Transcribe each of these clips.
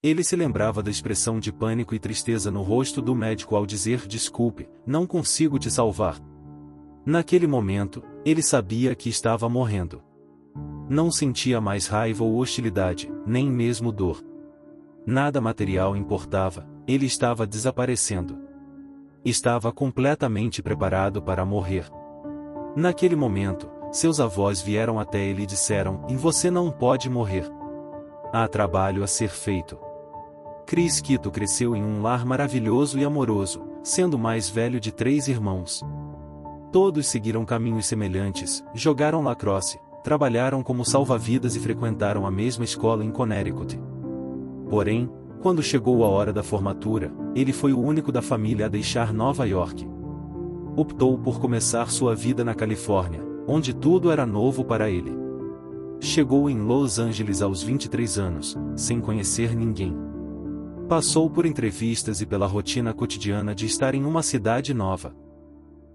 Ele se lembrava da expressão de pânico e tristeza no rosto do médico ao dizer: desculpe, não consigo te salvar. Naquele momento, ele sabia que estava morrendo. Não sentia mais raiva ou hostilidade, nem mesmo dor. Nada material importava, ele estava desaparecendo. Estava completamente preparado para morrer. Naquele momento, seus avós vieram até ele e disseram: e você não pode morrer. Há trabalho a ser feito. Chris Quito cresceu em um lar maravilhoso e amoroso, sendo o mais velho de 3 irmãos. Todos seguiram caminhos semelhantes, jogaram lacrosse, trabalharam como salva-vidas e frequentaram a mesma escola em Connecticut. Porém, quando chegou a hora da formatura, ele foi o único da família a deixar Nova York. Optou por começar sua vida na Califórnia, onde tudo era novo para ele. Chegou em Los Angeles aos 23 anos, sem conhecer ninguém. Passou por entrevistas e pela rotina cotidiana de estar em uma cidade nova.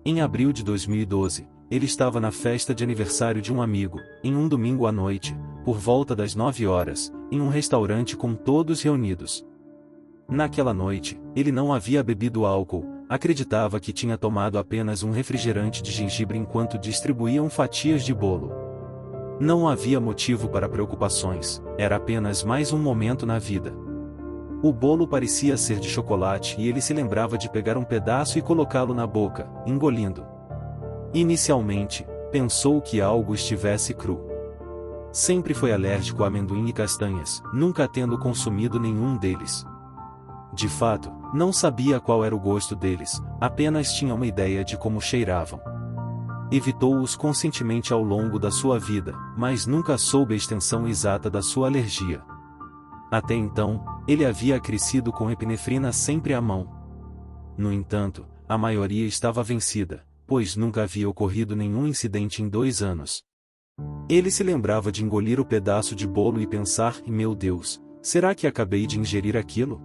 Em abril de 2012, ele estava na festa de aniversário de um amigo, em um domingo à noite, por volta das 9 horas, em um restaurante com todos reunidos. Naquela noite, ele não havia bebido álcool, acreditava que tinha tomado apenas um refrigerante de gengibre enquanto distribuíam fatias de bolo. Não havia motivo para preocupações, era apenas mais um momento na vida. O bolo parecia ser de chocolate e ele se lembrava de pegar um pedaço e colocá-lo na boca, engolindo. Inicialmente, pensou que algo estivesse cru. Sempre foi alérgico a amendoim e castanhas, nunca tendo consumido nenhum deles. De fato, não sabia qual era o gosto deles, apenas tinha uma ideia de como cheiravam. Evitou-os conscientemente ao longo da sua vida, mas nunca soube a extensão exata da sua alergia. Até então, ele havia crescido com epinefrina sempre à mão. No entanto, a maioria estava vencida, pois nunca havia ocorrido nenhum incidente em 2 anos. Ele se lembrava de engolir o pedaço de bolo e pensar: meu Deus, será que acabei de ingerir aquilo?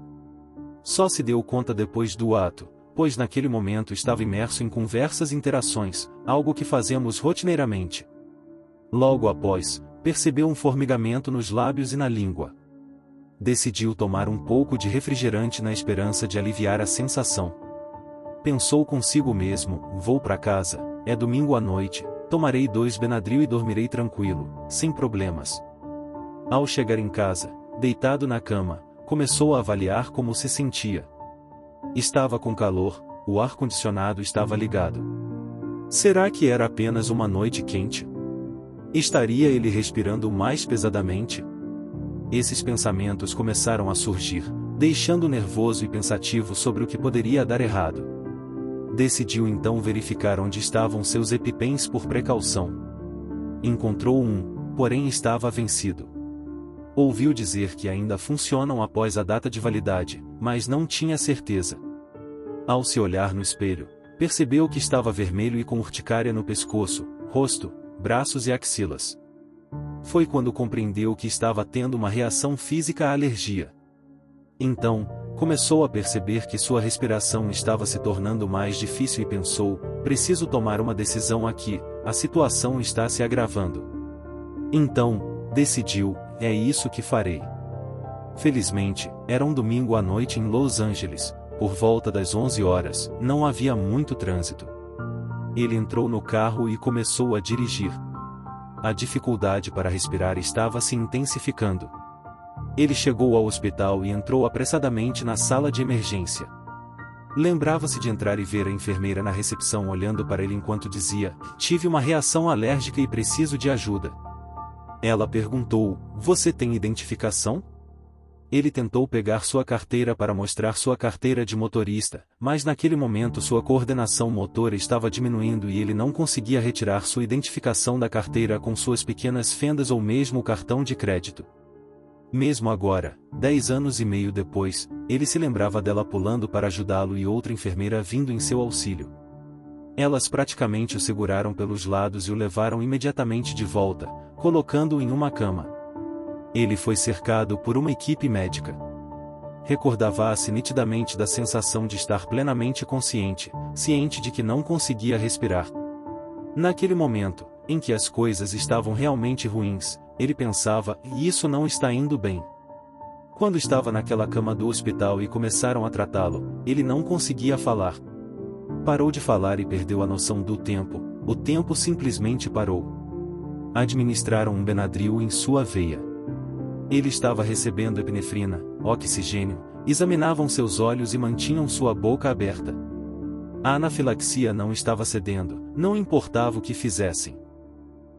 Só se deu conta depois do ato, pois naquele momento estava imerso em conversas e interações, algo que fazemos rotineiramente. Logo após, percebeu um formigamento nos lábios e na língua. Decidiu tomar um pouco de refrigerante na esperança de aliviar a sensação. Pensou consigo mesmo: vou para casa, é domingo à noite, tomarei 2 Benadryl e dormirei tranquilo, sem problemas. Ao chegar em casa, deitado na cama, começou a avaliar como se sentia. Estava com calor, o ar-condicionado estava ligado. Será que era apenas uma noite quente? Estaria ele respirando mais pesadamente? Esses pensamentos começaram a surgir, deixando-o nervoso e pensativo sobre o que poderia dar errado. Decidiu então verificar onde estavam seus EpiPens por precaução. Encontrou um, porém estava vencido. Ouviu dizer que ainda funcionam após a data de validade, mas não tinha certeza. Ao se olhar no espelho, percebeu que estava vermelho e com urticária no pescoço, rosto, braços e axilas. Foi quando compreendeu que estava tendo uma reação física à alergia. Então, começou a perceber que sua respiração estava se tornando mais difícil e pensou: preciso tomar uma decisão aqui, a situação está se agravando. Então, decidiu: é isso que farei. Felizmente, era um domingo à noite em Los Angeles, por volta das 11 horas, não havia muito trânsito. Ele entrou no carro e começou a dirigir. A dificuldade para respirar estava se intensificando. Ele chegou ao hospital e entrou apressadamente na sala de emergência. Lembrava-se de entrar e ver a enfermeira na recepção olhando para ele enquanto dizia: tive uma reação alérgica e preciso de ajuda. Ela perguntou: você tem identificação? Ele tentou pegar sua carteira para mostrar sua carteira de motorista, mas naquele momento sua coordenação motora estava diminuindo e ele não conseguia retirar sua identificação da carteira com suas pequenas fendas ou mesmo o cartão de crédito. Mesmo agora, 10 anos e meio depois, ele se lembrava dela pulando para ajudá-lo e outra enfermeira vindo em seu auxílio. Elas praticamente o seguraram pelos lados e o levaram imediatamente de volta, colocando-o em uma cama. Ele foi cercado por uma equipe médica. Recordava-se nitidamente da sensação de estar plenamente consciente, ciente de que não conseguia respirar. Naquele momento, em que as coisas estavam realmente ruins, ele pensava: isso não está indo bem. Quando estava naquela cama do hospital e começaram a tratá-lo, ele não conseguia falar. Parou de falar e perdeu a noção do tempo, o tempo simplesmente parou. Administraram um Benadryl em sua veia. Ele estava recebendo epinefrina, oxigênio, examinavam seus olhos e mantinham sua boca aberta. A anafilaxia não estava cedendo, não importava o que fizessem.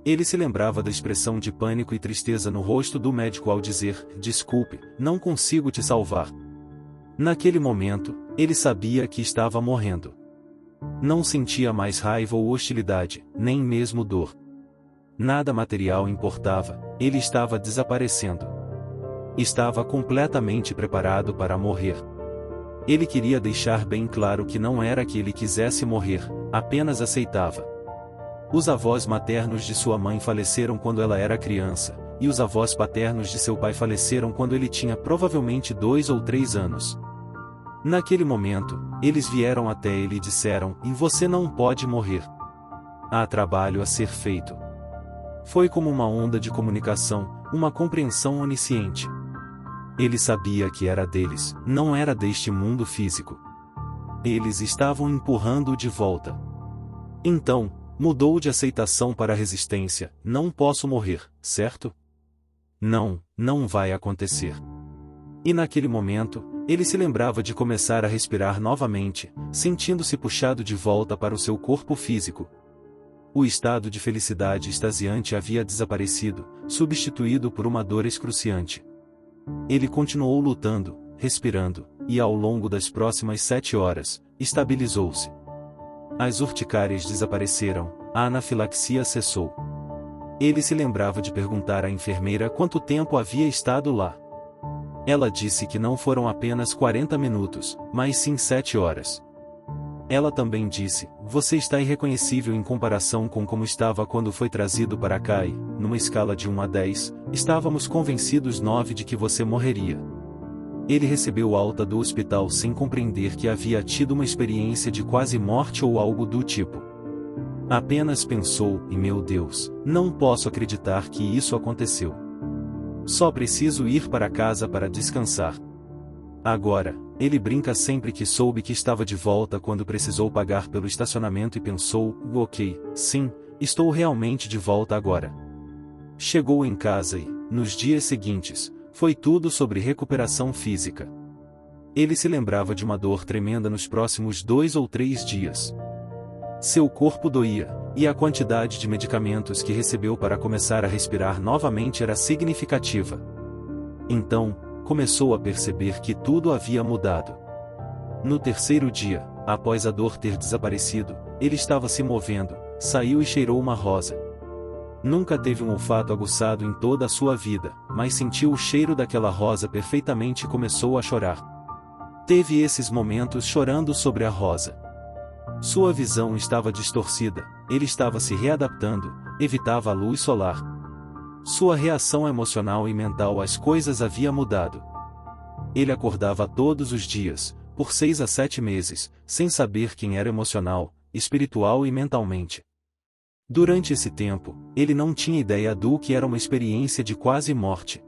Ele se lembrava da expressão de pânico e tristeza no rosto do médico ao dizer: "Desculpe, não consigo te salvar." Naquele momento, ele sabia que estava morrendo. Não sentia mais raiva ou hostilidade, nem mesmo dor. Nada material importava, ele estava desaparecendo. Estava completamente preparado para morrer. Ele queria deixar bem claro que não era que ele quisesse morrer, apenas aceitava. Os avós maternos de sua mãe faleceram quando ela era criança, e os avós paternos de seu pai faleceram quando ele tinha provavelmente 2 ou 3 anos. Naquele momento, eles vieram até ele e disseram: "E você não pode morrer. Há trabalho a ser feito." Foi como uma onda de comunicação, uma compreensão onisciente. Ele sabia que era deles, não era deste mundo físico. Eles estavam empurrando-o de volta. Então, mudou de aceitação para resistência: "Não posso morrer, certo? Não, não vai acontecer." E naquele momento, ele se lembrava de começar a respirar novamente, sentindo-se puxado de volta para o seu corpo físico. O estado de felicidade extasiante havia desaparecido, substituído por uma dor excruciante. Ele continuou lutando, respirando, e ao longo das próximas 7 horas, estabilizou-se. As urticárias desapareceram, a anafilaxia cessou. Ele se lembrava de perguntar à enfermeira quanto tempo havia estado lá. Ela disse que não foram apenas 40 minutos, mas sim 7 horas. Ela também disse: "Você está irreconhecível em comparação com como estava quando foi trazido para cá e, numa escala de 1 a 10, estávamos convencidos 9 de que você morreria." Ele recebeu alta do hospital sem compreender que havia tido uma experiência de quase morte ou algo do tipo. Apenas pensou: "E meu Deus, não posso acreditar que isso aconteceu. Só preciso ir para casa para descansar." Agora, ele brinca sempre que soube que estava de volta quando precisou pagar pelo estacionamento e pensou: "Ok, sim, estou realmente de volta agora." Chegou em casa e, nos dias seguintes, foi tudo sobre recuperação física. Ele se lembrava de uma dor tremenda nos próximos 2 ou 3 dias. Seu corpo doía, e a quantidade de medicamentos que recebeu para começar a respirar novamente era significativa. Então, começou a perceber que tudo havia mudado. No 3º dia, após a dor ter desaparecido, ele estava se movendo, saiu e cheirou uma rosa. Nunca teve um olfato aguçado em toda a sua vida, mas sentiu o cheiro daquela rosa perfeitamente e começou a chorar. Teve esses momentos chorando sobre a rosa. Sua visão estava distorcida, ele estava se readaptando, evitava a luz solar. Sua reação emocional e mental às coisas havia mudado. Ele acordava todos os dias, por 6 a 7 meses, sem saber quem era emocional, espiritual e mentalmente. Durante esse tempo, ele não tinha ideia do que era uma experiência de quase morte.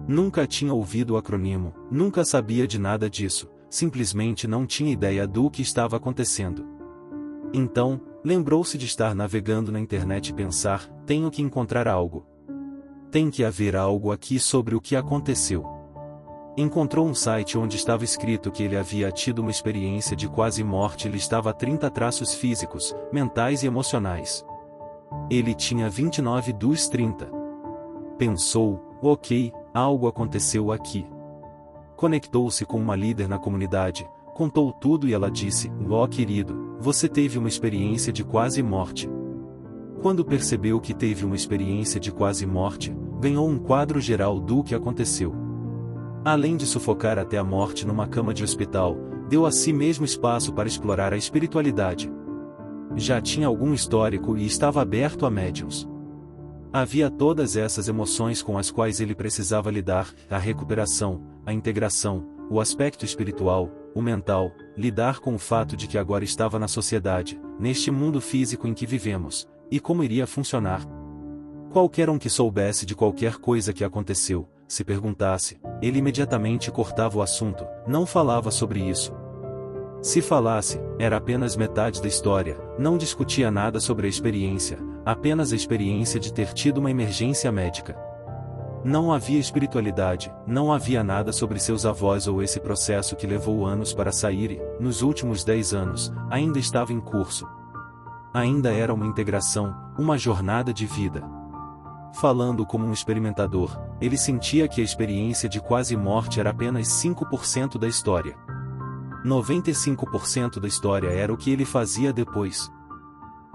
Nunca tinha ouvido o acrônimo, nunca sabia de nada disso, simplesmente não tinha ideia do que estava acontecendo. Então, lembrou-se de estar navegando na internet e pensar: "Tenho que encontrar algo. Tem que haver algo aqui sobre o que aconteceu." Encontrou um site onde estava escrito que ele havia tido uma experiência de quase morte e listava 30 traços físicos, mentais e emocionais. Ele tinha 29 dos 30. Pensou: "Ok, algo aconteceu aqui." Conectou-se com uma líder na comunidade, contou tudo e ela disse: "Ó querido, você teve uma experiência de quase morte." Quando percebeu que teve uma experiência de quase morte, ganhou um quadro geral do que aconteceu. Além de sufocar até a morte numa cama de hospital, deu a si mesmo espaço para explorar a espiritualidade. Já tinha algum histórico e estava aberto a médiuns. Havia todas essas emoções com as quais ele precisava lidar: a recuperação, a integração, o aspecto espiritual, o mental, lidar com o fato de que agora estava na sociedade, neste mundo físico em que vivemos, e como iria funcionar. Qualquer um que soubesse de qualquer coisa que aconteceu, se perguntasse, ele imediatamente cortava o assunto, não falava sobre isso. Se falasse, era apenas metade da história, não discutia nada sobre a experiência, apenas a experiência de ter tido uma emergência médica. Não havia espiritualidade, não havia nada sobre seus avós ou esse processo que levou anos para sair e, nos últimos 10 anos, ainda estava em curso. Ainda era uma integração, uma jornada de vida. Falando como um experimentador, ele sentia que a experiência de quase morte era apenas 5% da história. 95% da história era o que ele fazia depois.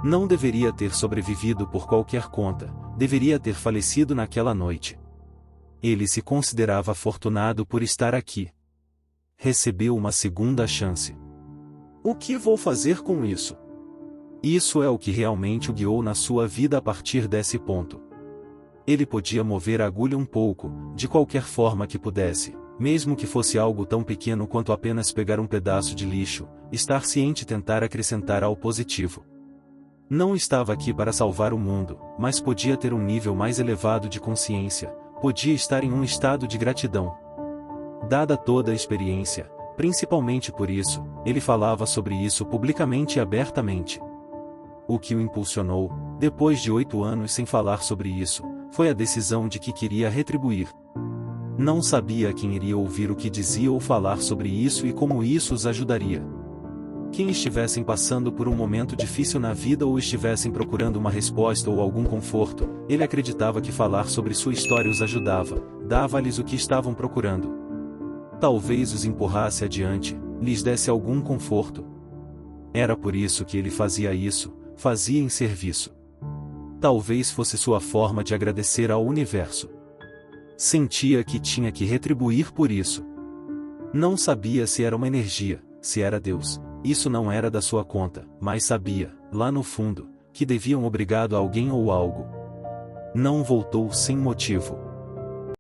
Não deveria ter sobrevivido por qualquer conta, deveria ter falecido naquela noite. Ele se considerava afortunado por estar aqui. Recebeu uma segunda chance. O que vou fazer com isso? Isso é o que realmente o guiou na sua vida a partir desse ponto. Ele podia mover a agulha um pouco, de qualquer forma que pudesse, mesmo que fosse algo tão pequeno quanto apenas pegar um pedaço de lixo, estar ciente e tentar acrescentar ao positivo. Não estava aqui para salvar o mundo, mas podia ter um nível mais elevado de consciência, podia estar em um estado de gratidão. Dada toda a experiência, principalmente por isso, ele falava sobre isso publicamente e abertamente. O que o impulsionou, depois de 8 anos sem falar sobre isso, foi a decisão de que queria retribuir. Não sabia quem iria ouvir o que dizia ou falar sobre isso e como isso os ajudaria. Quem estivessem passando por um momento difícil na vida ou estivessem procurando uma resposta ou algum conforto, ele acreditava que falar sobre sua história os ajudava, dava-lhes o que estavam procurando. Talvez os empurrasse adiante, lhes desse algum conforto. Era por isso que ele fazia isso, fazia em serviço. Talvez fosse sua forma de agradecer ao universo. Sentia que tinha que retribuir por isso. Não sabia se era uma energia, se era Deus, isso não era da sua conta, mas sabia, lá no fundo, que deviam obrigado a alguém ou algo. Não voltou sem motivo.